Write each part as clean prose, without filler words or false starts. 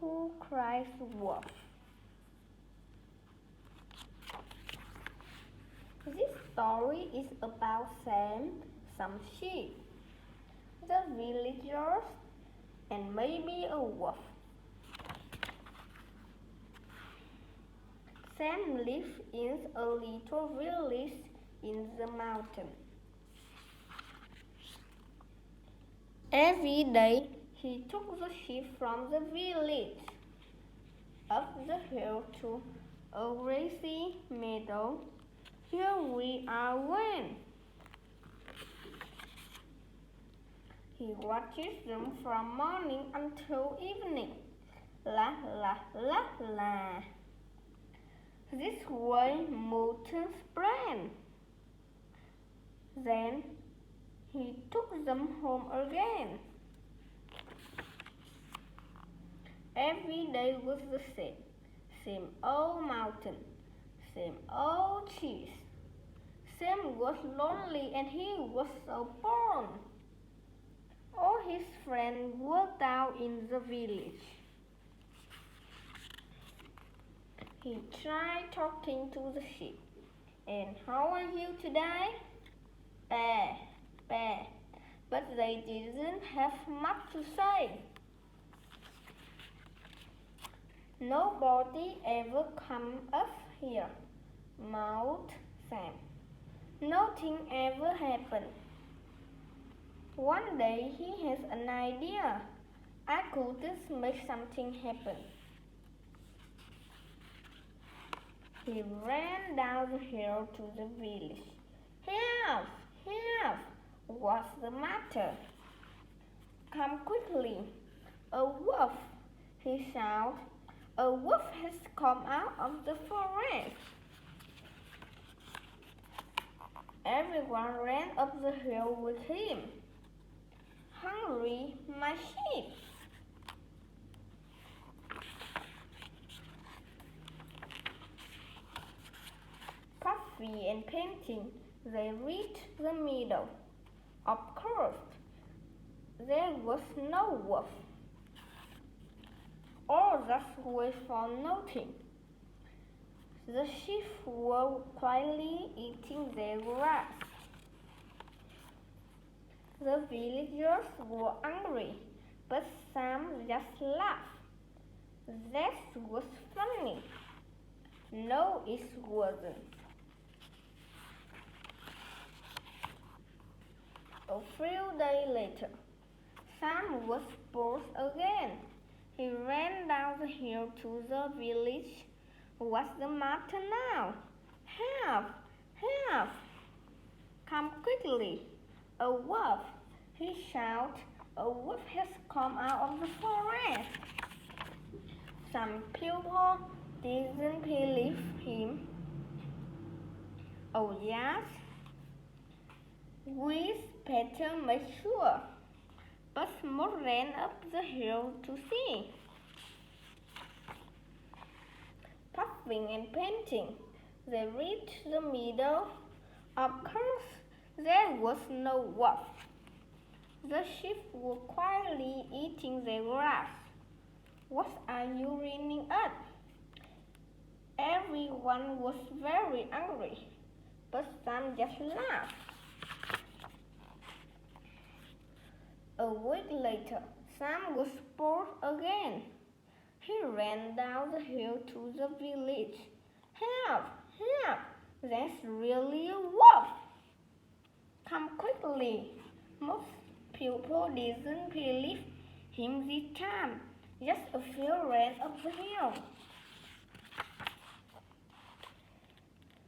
who cries wolf. This story is about Sam, some sheep, the villagers, and maybe a wolf. Sam lived in a little village in the mountain. Every day he took the sheep from the village up the hill to a grassy meadow. Here we are when he watches them from morning until evening. La la la la. This way mountains burn. Then he took them home again. Every day was the same. Same old mountain, same old cheese. Sam was lonely and he was so bored. All his friends were down in the village. He tried talking to the sheep. And how are you today? Bah, bah. But they didn't have much to say. Nobody ever come up here, mouthed Sam. Nothing ever happened. One day he has an idea. I could just make something happen. He ran down the hill to the village. Help! Help! What's the matter? Come quickly. A wolf! He shouted. A wolf has come out of the forest. Everyone ran up the hill with him. Hungry, my sheep! Puffy and panting, they reached the meadow. Of course, there was no wolf. All that was for nothing. The sheep were quietly eating their grass. The villagers were angry, but Sam just laughed. That was funny. No, it wasn't. A few days later, Sam was bored again. He ran down the hill to the village. What's the matter now? Help! Help! Come quickly! A wolf! He shouted. A wolf has come out of the forest. Some people didn't believe him. Oh yes? We better make sure. But most ran up the hill to see. Puffing and panting, they reached the meadow. Of course, there was no wolf. The sheep were quietly eating their grass. What are you running at? Everyone was very angry, but Sam just laughed. A week later, Sam was bored again. He ran down the hill to the village. Help! Help! There's really a wolf! Come quickly! Most people didn't believe him this time. Just a few ran up the hill.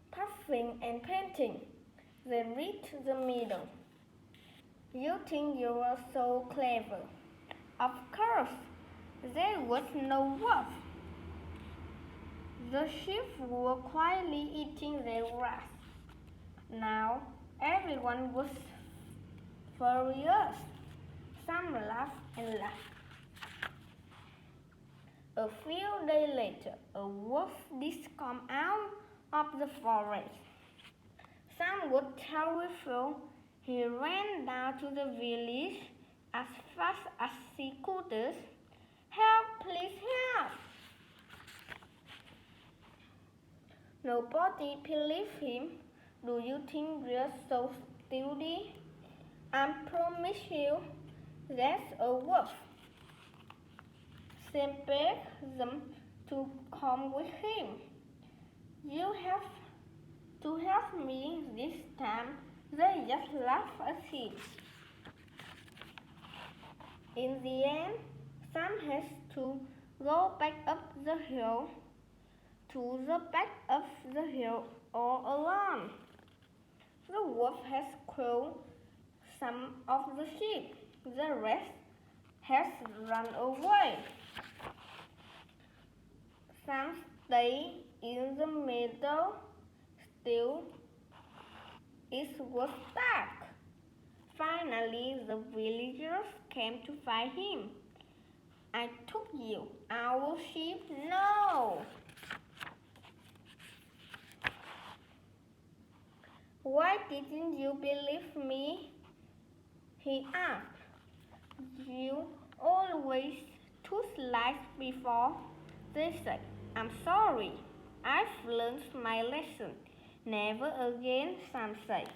Puffing and panting, they reached the meadow. You think you are so clever. Of course, there was no wolf. The sheep were quietly eating their grass. Now everyone was furious. Some laughed and laughed. A few days later, a wolf did come out of the forest. Sam was terrified. He ran down to the village as fast as he could. Help, please Nobody believed him. Do you think we're so stupid? I promise you, that's a wolf. Sam begged them to come with him. You have to help me this time. They just laughed at him. In the end, Sam has to go back up the hill to the back of the hill all alone. The wolf has killed some of the sheep. The rest has run away. Sam stayed in the meadow. Still, it was dark. Finally, the villagers came to find him. I took you, our sheep. No! Why didn't you believe me? He asked. You always told lies before. They said, I'm sorry. I've learned my lesson. Never again, Sam said.